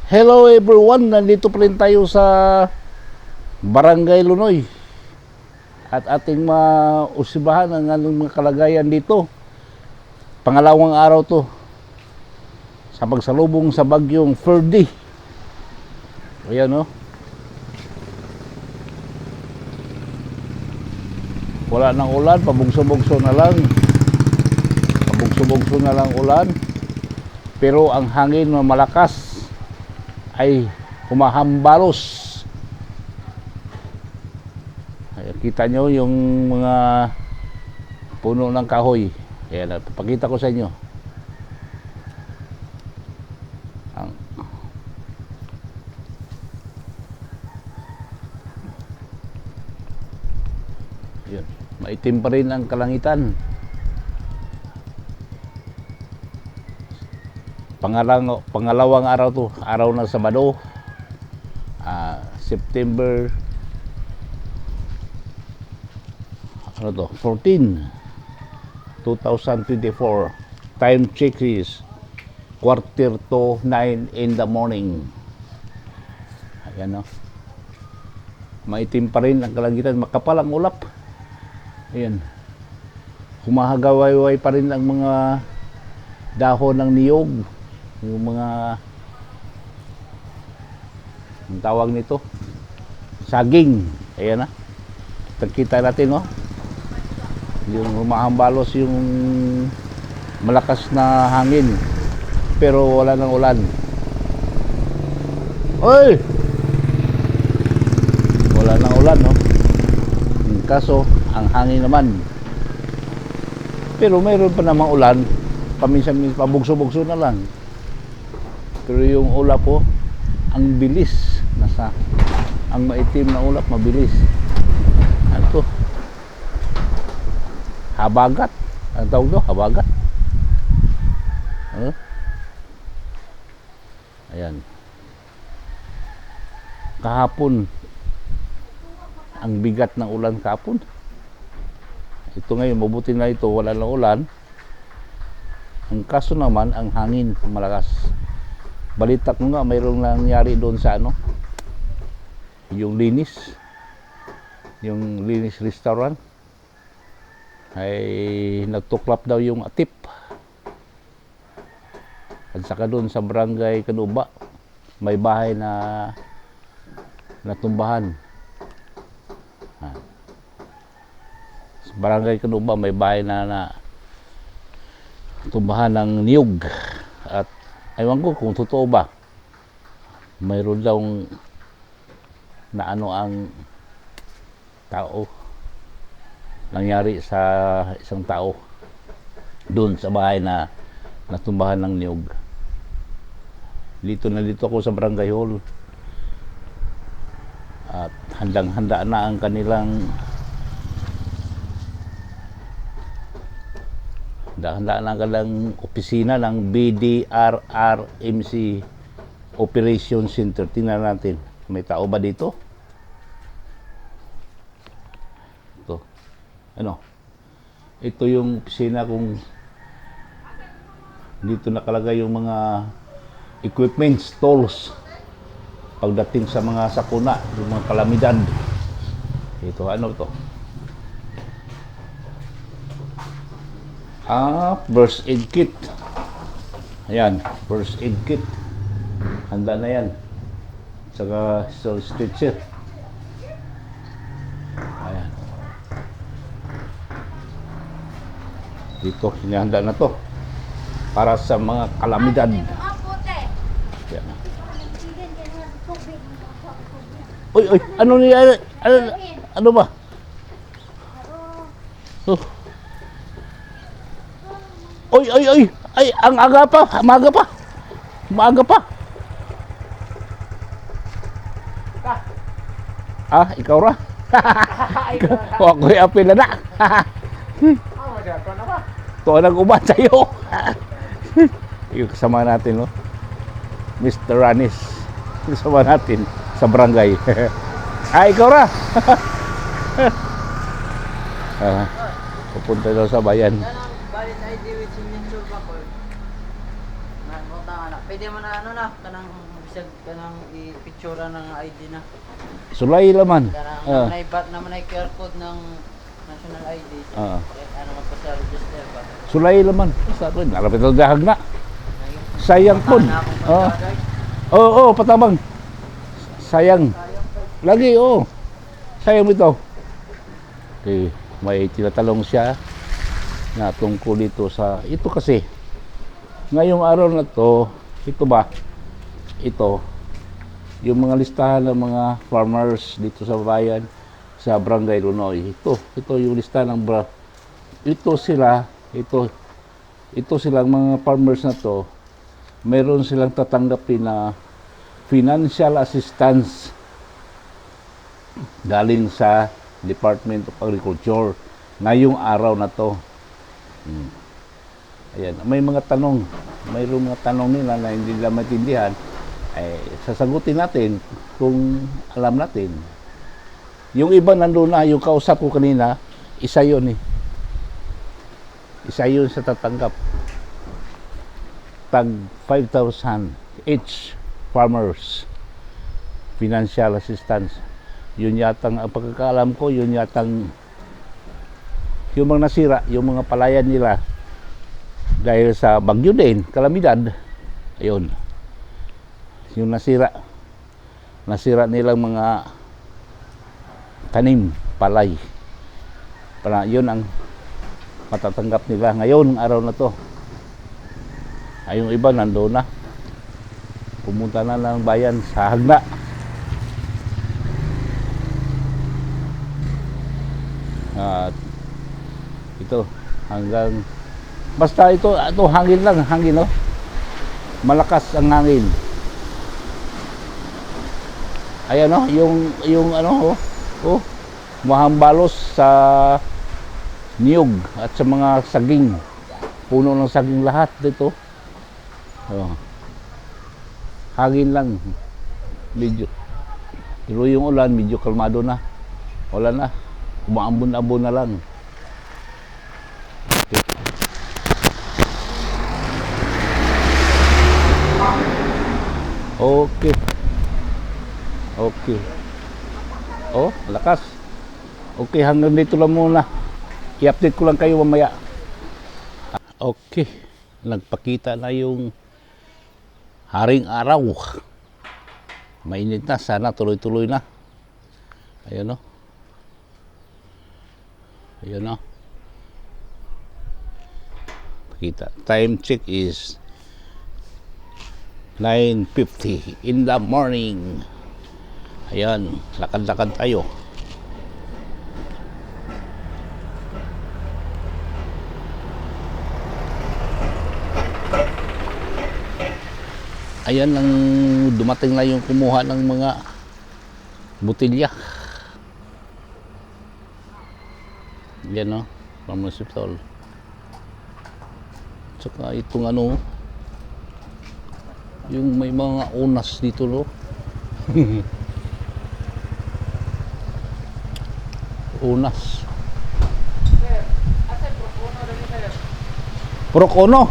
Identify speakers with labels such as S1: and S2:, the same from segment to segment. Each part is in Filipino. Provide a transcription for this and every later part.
S1: Hello everyone, nandito pa rin tayo sa Barangay Lunoy at ating mausibahan ang anong mga kalagayan dito. Pangalawang araw to sa pagsalubong sa bagyong Ferdy. Ayan o. Wala nang ulan, pabugso-bugso na lang. Pabugso-bugso na lang ulan. Pero ang hangin na malakas ay humahambalos. Ayan, kita nyo yung mga puno ng kahoy. Ayan, papakita ko sa inyo. Ayan, maitim pa rin ang kalangitan. Pangalawang araw to, araw ng Sabado, September 14, 2024. Time check is 8:45 in the morning. Ayan o. Maitim pa rin ang kalangitan, makapal ang ulap. Ayan. Humahagawayway pa rin ang mga dahon ng niyog. Yung mga ang tawag nito saging. Ayan na, kita natin no, yung humahambalos yung malakas na hangin pero wala nang ulan. Oy, wala nang ulan no, kaso ang hangin naman, pero mayroon pa namang ulan paminsan-minsan, pabugso-bugso na lang. Pero yung ulap po, ang bilis. Ang maitim na ulap, mabilis. Ano to? Habagat. Ang tawag to? Habagat. Ano? Ayan. Kahapon, ang bigat ng ulan kahapon. Ito ngayon, mabuti na ito, wala na ulan. Ang kaso naman, ang hangin malakas. Balita ko nga, mayroong nangyari doon sa ano, yung Linis restaurant ay nagtuklap daw yung atip. At saka doon sa Barangay Kanuba may bahay na natumbahan. Sa Barangay Kanuba may bahay na tumbahan ng niyog. At ewan ko kung totoo ba, mayroon daw na ano ang tao, nangyari sa isang tao doon sa bahay na natumbahan ng niyog. Dito ako sa Barangay Hall at handang-handa na ang kanilang opisina ng BDRRMC Operation Center. Tingnan natin, may tao ba dito? Ito. Ano? Ito yung opisina kung dito nakalagay yung mga equipments, tools pagdating sa mga sakuna, yung mga kalamidad. Ito, ano to? First aid kit. Ayan, first aid kit. Handa na yan. Saka stretcher. Ayan. Dito, hinahanda na to para sa mga kalamidad. Ayan. Uy, ano niya? Ano ba? Oh. Oy, ang aga pa, maaga pa. Ikaw ra? Ako'y apil na. Ito ang nag-uban sa'yo. Yung kasama natin, no? Mr. Ranis. Kasama natin sa barangay. Ikaw ra? Pupunta daw sa bayan.
S2: anak. Pwede mo na ano na, kanang bisag kanang i-picture ng ID na.
S1: Sulay laman.
S2: Kanang naman ay QR code ng national ID. Ano magpasa register ba?
S1: Sulay laman. Sa akin, narapit ang dahag na. Sayang po. Oo, patabang. Sayang. Lagi, oo. Sayang ito. Okay, may tinatalong siya na tungkol dito sa ito kasi ngayong araw na to, ito ba? Ito yung mga listahan ng mga farmers dito sa bayan sa Barangay Lunoy. Ito yung listahan ng ito silang mga farmers na to. Meron silang tatanggapin na financial assistance galing sa Department of Agriculture ngayong araw na to. Ayan, may mga tanong. Mayroong mga tanong nila na hindi nila maintindihan. Sasagutin natin kung alam natin. Yung iba nandun na, yung kausap ko kanina, isa yun eh. Isa yun sa tatanggap. Tag 5,000 each farmers financial assistance. Yun yatang, ang pagkakaalam ko, yun yatang yung mga nasira, yung mga palayan nila dahil sa bagyo din, kalamidad. Ayun. Yung nasira nilang mga tanim, palay. Para yun ang matatanggap nila ngayon, araw na to. Ay, yung iba nandoon na. Pumunta na ng bayan sa Hagna. At ito hanggang basta ito hangin lang, hangin, no? Malakas ang hangin. Ayan, no, yung ano, mahambalos sa niyog at sa mga saging. Puno ng saging lahat dito. Hangin lang. Medyo pero yung ulan medyo kalmado na. Wala na. Umaambon-ambon na lang. Okay. Okay. Oh, lakas. Okay, hanggang dito lang muna. I-update ko lang kayo mamaya. Okay. Nagpakita na yung haring araw. Mainit na. Sana tuloy-tuloy na. Ayan, o. Ayan, o. Pakita. Time check is 9:50 in the morning. Ayan, lakad-lakad tayo. Ayan ang dumating na yung kumuha ng mga butilya. Yan, no, from municipal. Tsaka itong ano, yung may mga unas dito, no. Unas. Prokono.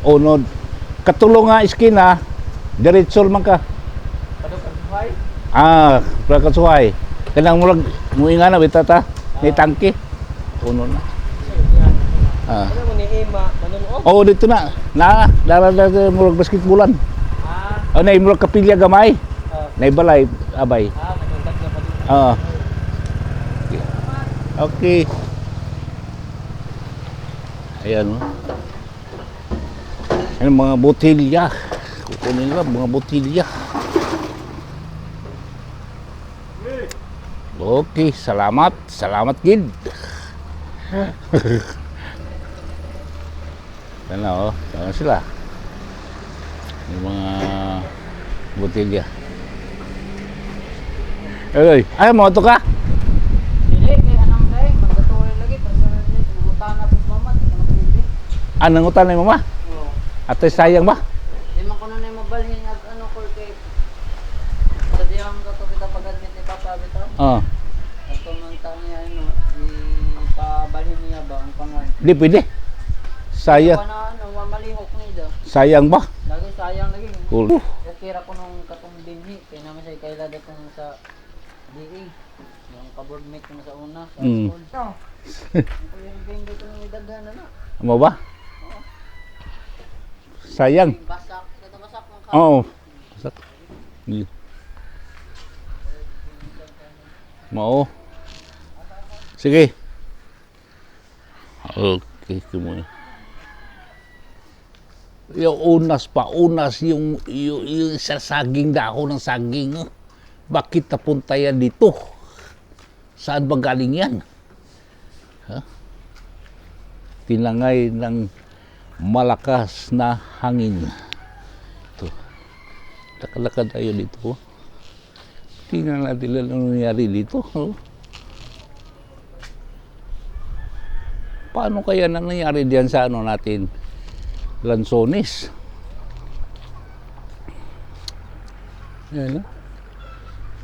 S1: Ono. Katulong nga iskina, diretsol man ka. Pagkasuhay. Kanang murag muinga na bitata ni tangke. Uno na. Ano mo ni Ima manunood? Oh, dito na. Dara murag basketballan. Na murag kapilya gamay. Na balay abay.
S2: Matungkad na pa dito.
S1: Okay. Ayan, ano mga botilya. Kukunin nila mga botilya. Okay, salamat. Salamat, Gid. Ano, ano sila? Yung mga botilya. Ay, mo ito ka?
S2: Dili kay anang day, mandatory lagi personal dili nangutan na pud mama, hindi.
S1: Nangutan ni mama?
S2: Oo.
S1: Ate sayang ba?
S2: Di man kuno na mabalhin ag ano ko kay sa diyang ko kita pag-admit ni Papa bitaw. Ato man taon niya ano, ipabalhin niya ba ang pangan.
S1: Di pwede. Sayang.
S2: Ano, mamalihok ni da.
S1: Sayang ba?
S2: Lagi sayang lagi.
S1: Cool.
S2: Kira ko nung katong dinhi, kaya naman siya kaila datong sa DA. Yung ka-boardmate ko na sa una, sa
S1: Mm.
S2: school. Yung game dito nang idaghan na.
S1: Ano ba? Sayang.
S2: Basak, ito basak ng
S1: Oo. Hindi. Mao. Sige. Okay, kumuha. Yung unas yung sa saging dako ng saging. Oh. Bakit napunta yan dito? Saan ba galing yan? Ha? Tinangay ng malakas na hangin. Ito. Lakad-lakad tayo dito. Tingnan natin ano nangyari dito. Oh. Paano kaya nangyari diyan sa ano natin? Lansones. Ayan.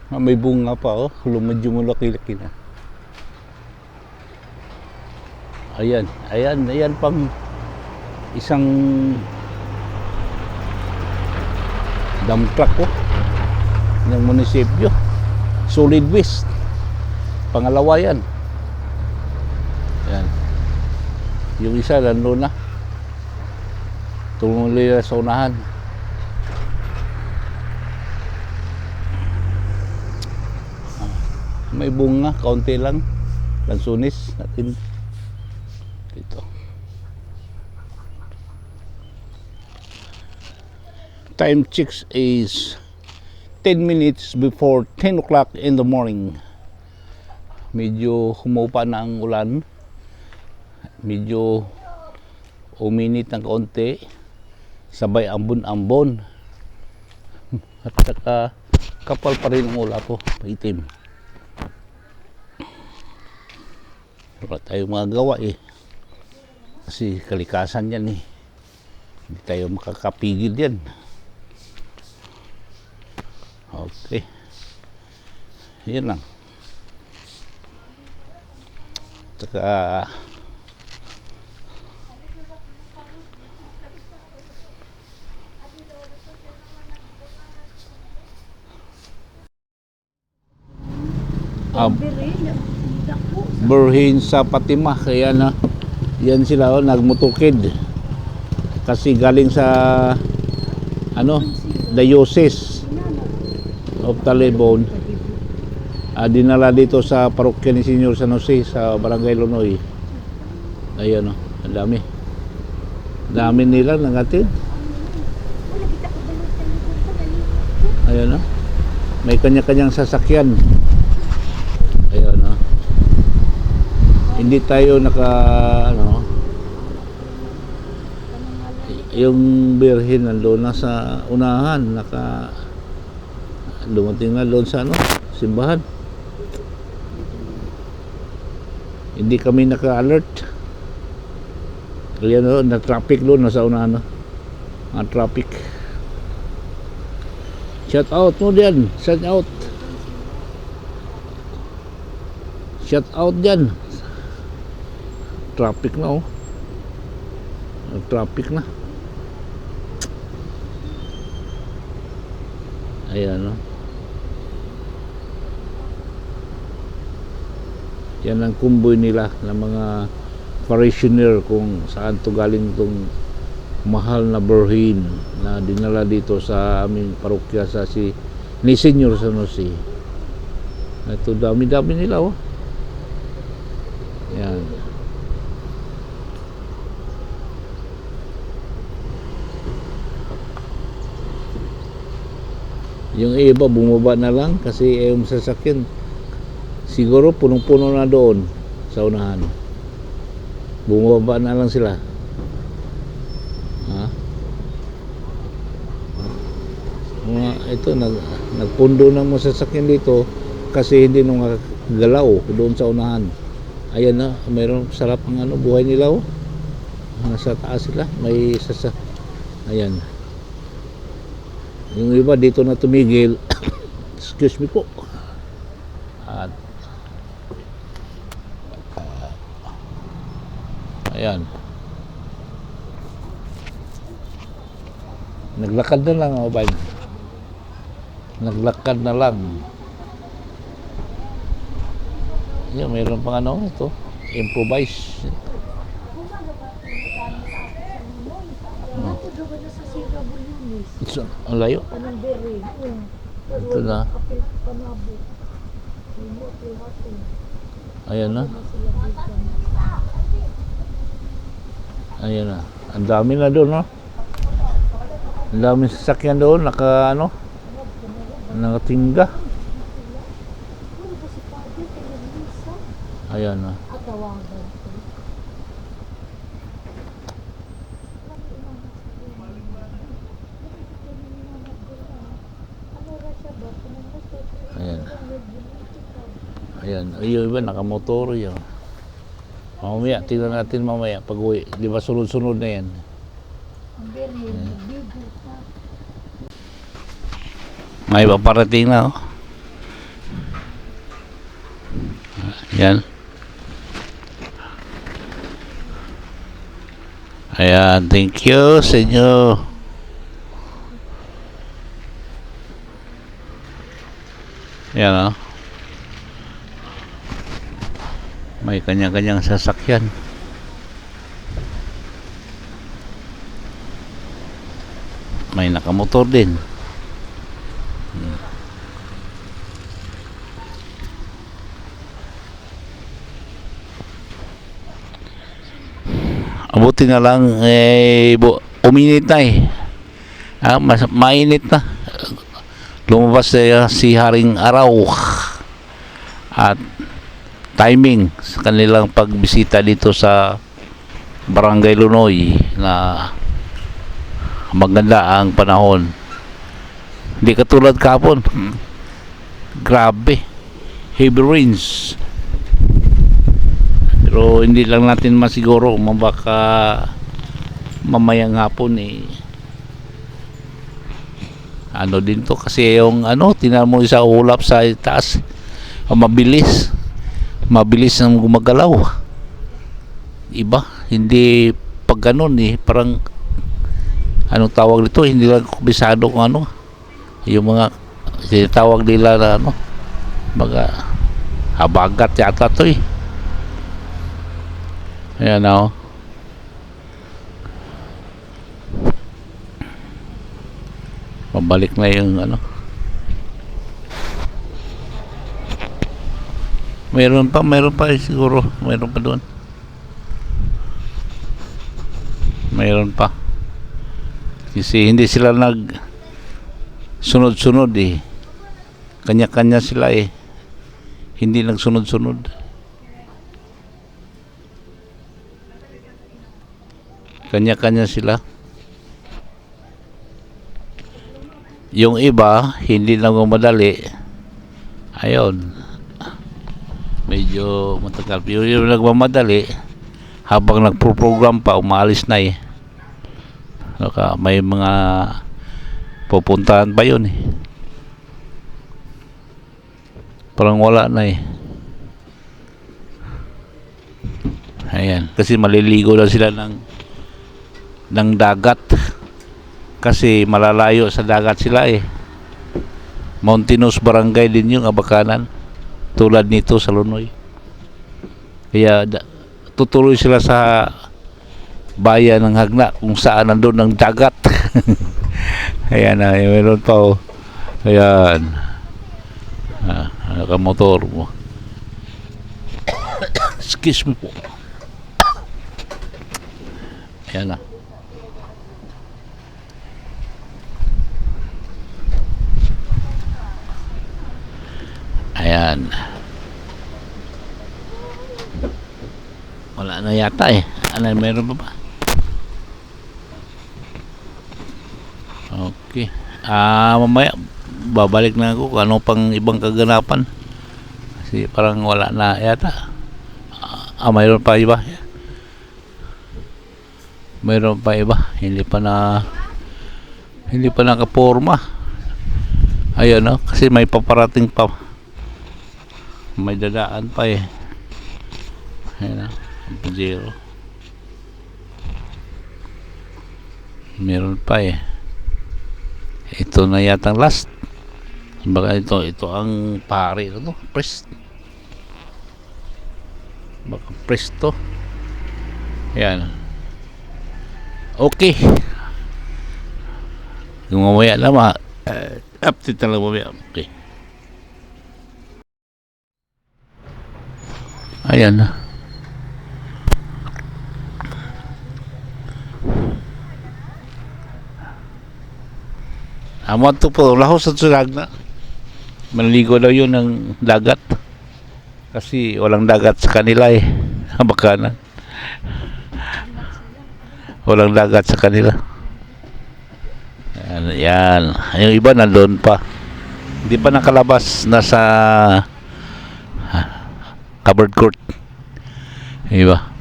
S1: May bunga pa, oh. Medyo malaki-laki na. Ayan pang isang dump truck, oh, ng munisipyo. Solid waste. Pangalawa yan. Ayan. Yung isa, nandun na. Tumuloy na sa unahan. May bunga, kaunti lang. Lansunis natin. Dito. Time checks is 10 minutes before 10 o'clock in the morning. Medyo humupa na ang ulan. Medyo uminit ng kaunti. Sabay ambon-ambon. At saka kapal pa rin ang ula ko. Itim. Wala tayong magagawa eh. Kasi kalikasan yan eh. Hindi tayo makakapigil yan. Okay. Yan lang. Saka burhin sa Patima, kaya na yan sila, oh, nagmutukid kasi galing sa ano, Diocese of Talibon, dinala dito sa parokya ni Senyor San Jose sa Barangay Lunoy. Ayan, oh, ang dami nila nangatid. Ayan, oh, may kanya-kanyang sasakyan. Ayan, no? Hindi tayo yung birhen nandoon na sa unahan, dumating na doon sa simbahan. Hindi kami naka-alert. Ayan, no? Na traffic doon sa unahan, no? Mga traffic. Shout out mo diyan, shout out. Shout out dyan. Traffic na, oh. Traffic na. Ayan, oh. Yan ang kumboy nila ng mga parishioner kung saan to galing tong mahal na burhin na dinala dito sa aming parokya sa ni Senyor San Jose. Ito dami-dami nila, oh. Yan. Yung iba bumaba na lang kasi yung sasakyan siguro punong-puno na doon sa unahan. Bumaba na lang sila. Ha? Ito nagpundo ng mga sasakyan dito kasi hindi nung galaw doon sa unahan. Ayan na, mayroong sarap ng buhay nila, oh. Nasa taas sila, may ayan. Yung iba dito na tumigil. Excuse me po. At ayan. Naglakad na lang, oh, bye. Naglakad na lang. Yan, mayroon pang ano ito. Improvise. Ang layo. Ito na. Ayan na. Ayan na. Ang dami na doon, no? Ang dami sasakyan doon. Nakatingga. Ayan na. Ayan. Ayan. Ayun, iba, nakamotor yun. Mamaya, tingnan natin mamaya pag uwi. Di ba sunod-sunod na yan? Ayan. May paparating na, oh. Ayan. Ayan, thank you sa inyo. Ayan, oh. May kanya-kanyang sasakyan. May nakamotor din. Abuti na lang uminit na eh. Mainit na. Lumabas si Haring Araw at timing sa kanilang pagbisita dito sa Barangay Lunoy na maganda ang panahon. Hindi katulad kahapon. Grabe. Heavy rains. Pero hindi lang natin masiguro kung baka mamayang hapon ano din to kasi yung tinan mo sa ulap sa taas, mabilis nang gumagalaw. Iba, hindi pag ganun parang anong tawag dito, hindi lang kubisado kung yung mga tinatawag nila na mga habagat yata to Ayan na, oh. Pabalik na yung Mayroon pa siguro. Mayroon pa doon. Mayroon pa. Kasi hindi sila sunod-sunod Kanya-kanya sila Hindi nagsunod-sunod. Kanya-kanya sila. Yung iba, hindi na madali. Ayun. Medyo matagal. Yung nagmamadali, habang nagpo-program pa, umaalis na may mga pupuntahan pa yun Parang wala na Ayan. Kasi maliligo na sila ng dagat kasi malalayo sa dagat sila Mountainous Barangay din yung Abakanan tulad nito sa Lunoy, kaya tutuloy sila sa bayan ng Hagna kung saan nandun ng dagat. Ayan na, meron pa ayan nakamotor mo. Excuse me po. Ayan na. Ayan. Wala na yata meron pa ba? Okay. Mamaya babalik na ako kung ano pang ibang kaganapan. Kasi parang wala na yata. Mayroon pa iba. Mayroon pa iba. Hindi pa nakaporma. Ayun kasi may paparating pa. May dadaan pa Ayan zero. Meron pa Ito na yatang last. Baka ito ang pare to, priest. Baka priest to. Yan. Okay. Yung mamaya na update na lang mamaya. Okay. Ayan na. Amo to po, lahos sa sulag na. Manligo daw yun ng dagat. Kasi walang dagat sa kanila eh. Baka na. Walang dagat sa kanila. Yan, yan. Yung iba nandun pa. Hindi pa nakalabas. Nasa covered court. Iba.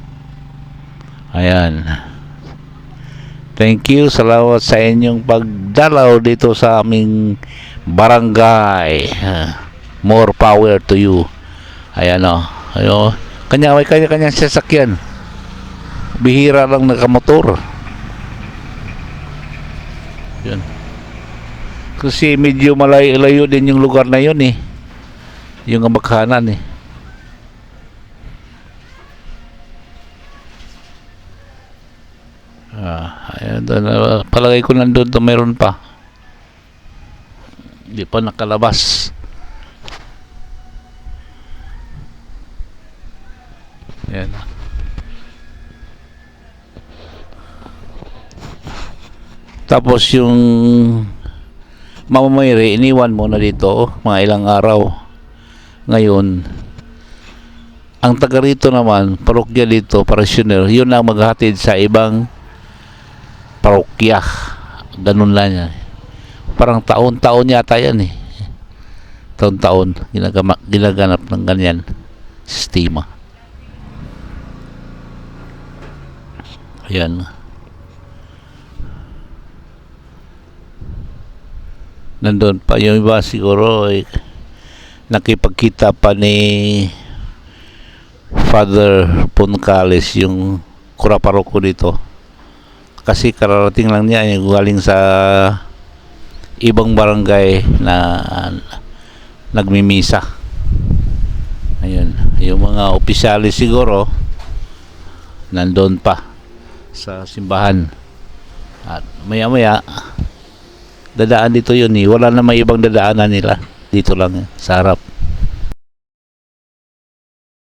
S1: Ayan. Thank you. Salamat sa inyong pagdalaw dito sa aming barangay. More power to you. Ayan o. Ayan. Kanya-kanyang sasakyan. Bihira lang nakamotor. Yan. Kasi medyo malayo din yung lugar na yun eh. Yung Amakhanan eh. Ayan, palagay ko nandun to meron pa. Hindi pa nakalabas. Ayan. Tapos yung mamamayri, iniwan mo na dito mga ilang araw. Ngayon, ang taga rito naman, parokya dito, parishioner, yun ang maghatid sa ibang parokya. Ganun lang yan. Parang taon-taon yata yan eh. Taon-taon ginaganap ng ganyan sistema. Ayan. Nandun pa yung iba siguro eh, nakipagkita pa ni Father Puncales, yung kuraparoko dito. Kasi kararating lang niya yung galing sa ibang barangay na nagmimisa. Ayun, yung mga opisyalis siguro nandun pa sa simbahan. At maya-maya dadaan dito yun eh. Wala na may ibang dadaanan nila. Dito lang sa harap.